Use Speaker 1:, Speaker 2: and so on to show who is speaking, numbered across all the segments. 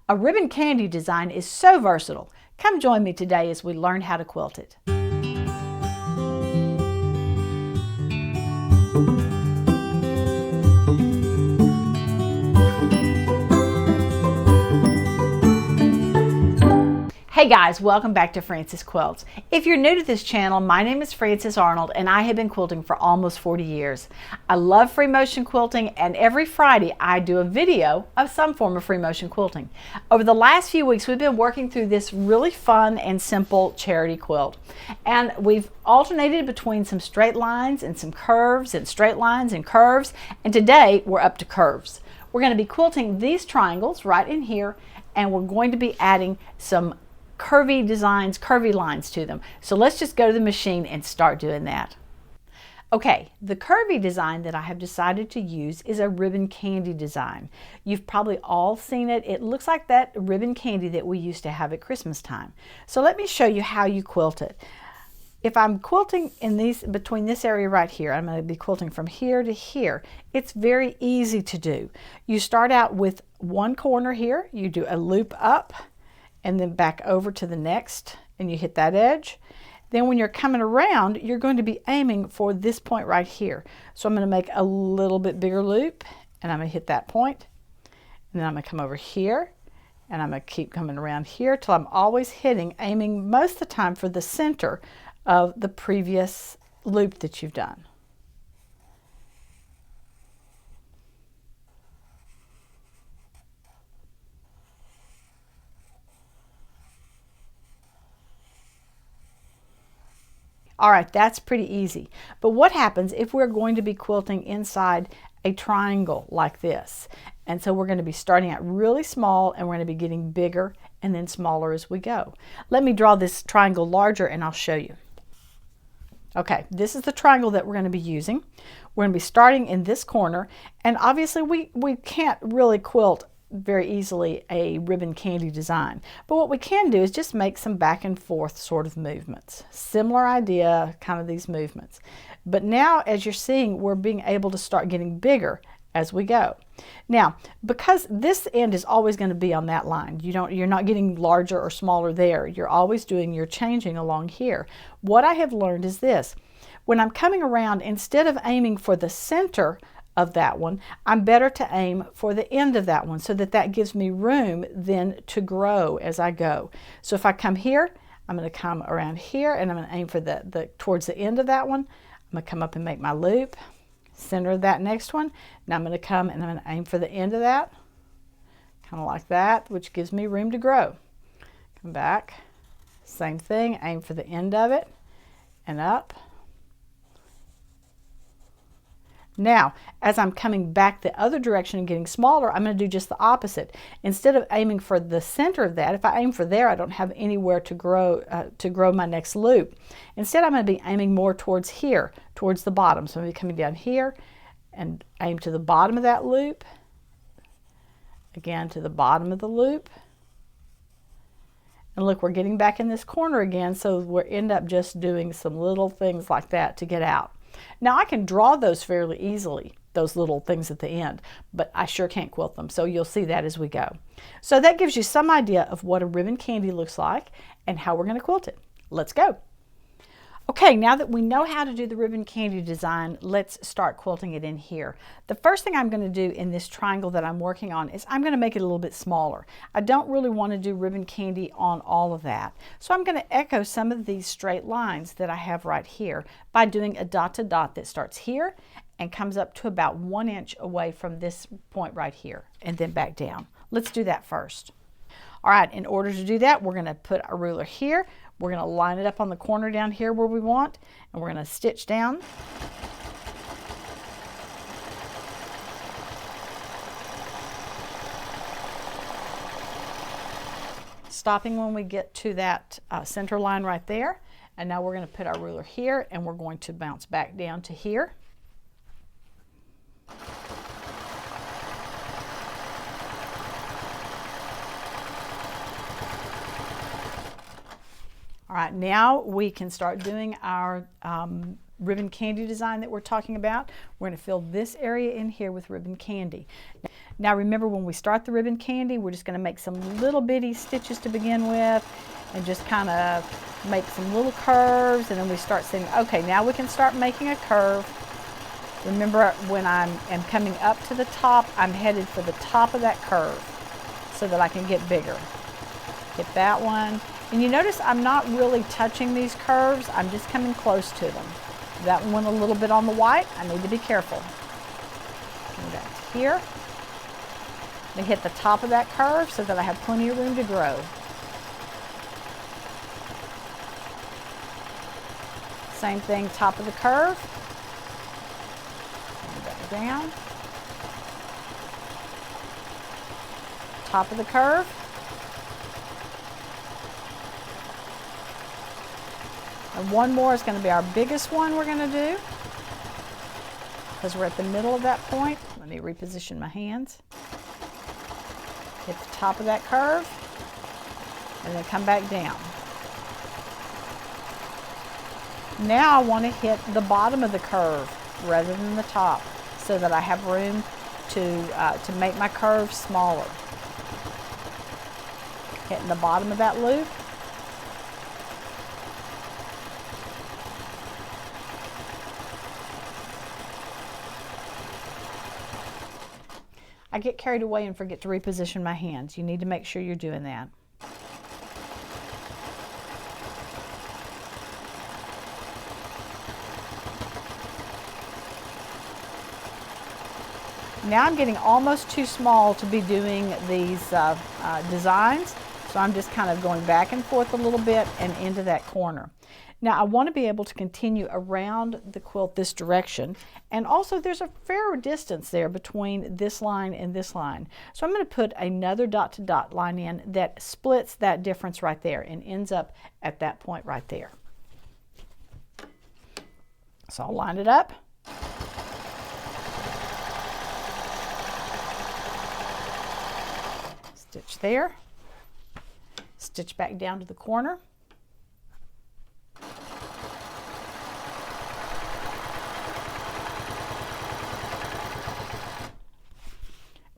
Speaker 1: A ribbon candy design is so versatile. Come join me today as we learn how to quilt it. Hey guys, welcome back to Frances Quilts. If you're new to this channel, my name is Frances Arnold and I have been quilting for almost 40 years. I love free motion quilting, and every Friday I do a video of some form of free motion quilting. Over the last few weeks we've been working through this really fun and simple charity quilt, and we've alternated between some straight lines and some curves and straight lines and curves, and today we're up to curves. We're going to be quilting these triangles right in here, and we're going to be adding some curvy designs, curvy lines to them. So let's just go to the machine and start doing that. Okay, the curvy design that I have decided to use is a ribbon candy design. You've probably all seen it. It looks like that ribbon candy that we used to have at Christmas time. So let me show you how you quilt it. If I'm quilting in between this area right here, I'm going to be quilting from here to here. It's very easy to do. You start out with one corner here, you do a loop up, and then back over to the next, and you hit that edge. Then when you're coming around, you're going to be aiming for this point right here. So I'm going to make a little bit bigger loop, and I'm going to hit that point, and then I'm going to come over here, and I'm going to keep coming around here till I'm always aiming most of the time for the center of the previous loop that you've done. All right, that's pretty easy. But what happens if we're going to be quilting inside a triangle like this? And so we're going to be starting out really small, and we're going to be getting bigger and then smaller as we go. Let me draw this triangle larger and I'll show you. Okay, this is the triangle that we're going to be using. We're going to be starting in this corner, and obviously we can't really quilt very easily a ribbon candy design, but what we can do is just make some back and forth sort of movements. Similar idea, kind of these movements. But now, as you're seeing, we're being able to start getting bigger as we go. Now, because this end is always going to be on that line, you're not getting larger or smaller there. You're always doing your changing along here. What I have learned is this: when I'm coming around, instead of aiming for the center of that one, I'm better to aim for the end of that one, so that gives me room then to grow as I go. So if I come here, I'm going to come around here, and I'm going to aim for towards the end of that one. I'm going to come up and make my loop, center of that next one. Now I'm going to come and I'm going to aim for the end of that, kind of like that, which gives me room to grow. Come back, same thing, aim for the end of it and up. Now, as I'm coming back the other direction and getting smaller, I'm going to do just the opposite. Instead of aiming for the center of that, if I aim for there, I don't have anywhere to grow my next loop. Instead, I'm going to be aiming more towards here, towards the bottom. So I'm going to be coming down here and aim to the bottom of that loop. Again, to the bottom of the loop. And look, we're getting back in this corner again, so we'll end up just doing some little things like that to get out. Now I can draw those fairly easily, those little things at the end, but I sure can't quilt them, so you'll see that as we go. So that gives you some idea of what a ribbon candy looks like and how we're going to quilt it. Let's go. Okay, now that we know how to do the ribbon candy design, let's start quilting it in here. The first thing I'm going to do in this triangle that I'm working on is I'm going to make it a little bit smaller. I don't really want to do ribbon candy on all of that. So I'm going to echo some of these straight lines that I have right here by doing a dot to dot that starts here and comes up to about 1 inch away from this point right here, and then back down. Let's do that first. All right, in order to do that, we're going to put a ruler here. We're going to line it up on the corner down here where we want, and we're going to stitch down. Stopping when we get to that center line right there. And now we're going to put our ruler here, and we're going to bounce back down to here. All right, now we can start doing our ribbon candy design that we're talking about. We're going to fill this area in here with ribbon candy. Now remember, when we start the ribbon candy, we're just going to make some little bitty stitches to begin with and just kind of make some little curves, and then we start saying, okay, now we can start making a curve. Remember, when I am coming up to the top, I'm headed for the top of that curve so that I can get bigger. Hit that one. And you notice I'm not really touching these curves, I'm just coming close to them. That one went a little bit on the white, I need to be careful. Come back to here. They hit the top of that curve so that I have plenty of room to grow. Same thing, top of the curve. And back down. Top of the curve. And one more is going to be our biggest one we're going to do, because we're at the middle of that point. Let me reposition my hands. Hit the top of that curve, and then come back down. Now I want to hit the bottom of the curve rather than the top, so that I have room to make my curve smaller. Hitting the bottom of that loop. I get carried away and forget to reposition my hands. You need to make sure you're doing that. Now I'm getting almost too small to be doing these designs, so I'm just kind of going back and forth a little bit and into that corner. Now I want to be able to continue around the quilt this direction, and also there's a fair distance there between this line and this line. So I'm going to put another dot to dot line in that splits that difference right there and ends up at that point right there. So I'll line it up. Stitch there. Stitch back down to the corner.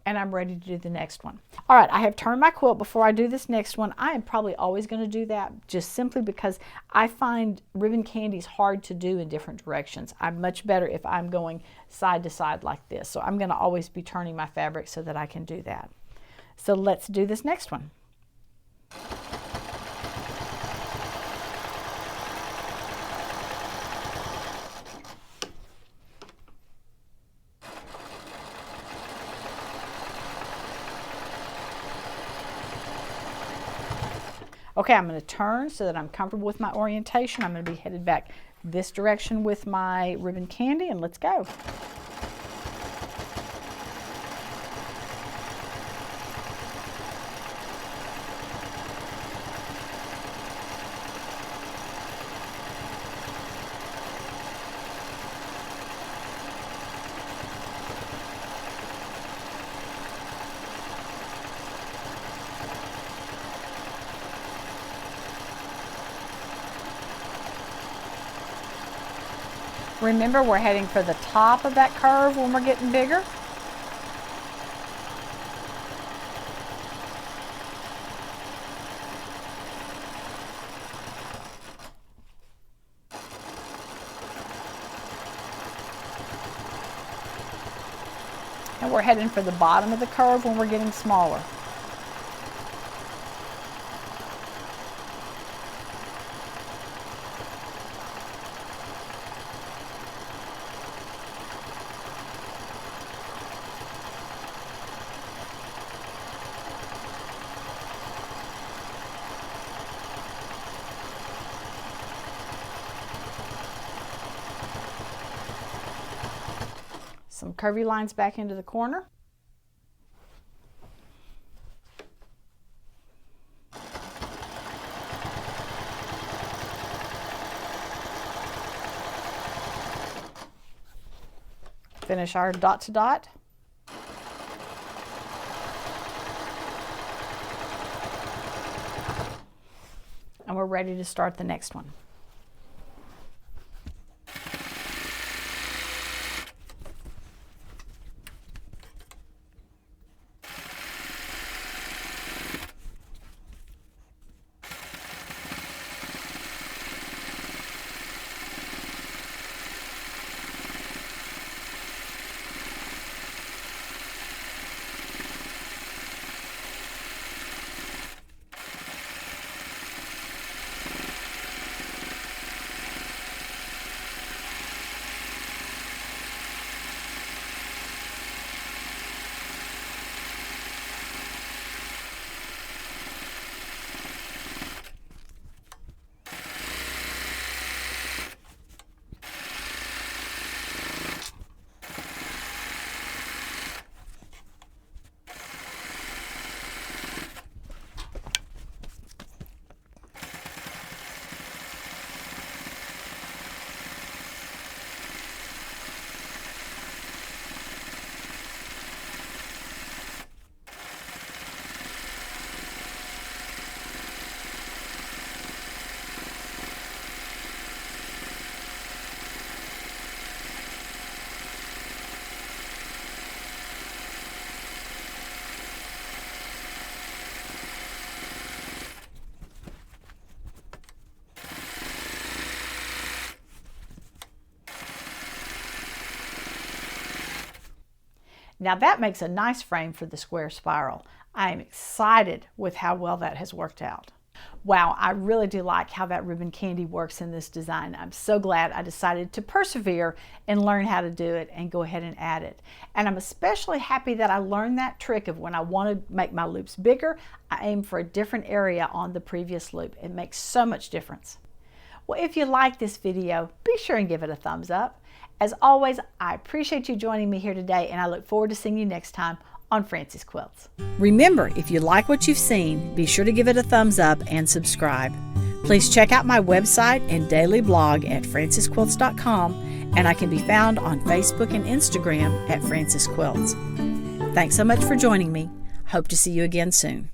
Speaker 1: And I'm ready to do the next one. All right, I have turned my quilt. Before I do this next one, I am probably always going to do that, just simply because I find ribbon candies hard to do in different directions. I'm much better if I'm going side to side like this. So I'm going to always be turning my fabric so that I can do that. So let's do this next one. Okay, I'm going to turn so that I'm comfortable with my orientation. I'm going to be headed back this direction with my ribbon candy, and let's go. Remember, we're heading for the top of that curve when we're getting bigger. And we're heading for the bottom of the curve when we're getting smaller. Some curvy lines back into the corner. Finish our dot to dot. And we're ready to start the next one. Now that makes a nice frame for the square spiral. I am excited with how well that has worked out. Wow, I really do like how that ribbon candy works in this design. I'm so glad I decided to persevere and learn how to do it and go ahead and add it. And I'm especially happy that I learned that trick of when I want to make my loops bigger, I aim for a different area on the previous loop. It makes so much difference. Well, if you like this video, be sure and give it a thumbs up. As always, I appreciate you joining me here today, and I look forward to seeing you next time on Frances Quilts. Remember, if you like what you've seen, be sure to give it a thumbs up and subscribe. Please check out my website and daily blog at francesquilts.com, and I can be found on Facebook and Instagram at Frances Quilts. Thanks so much for joining me. Hope to see you again soon.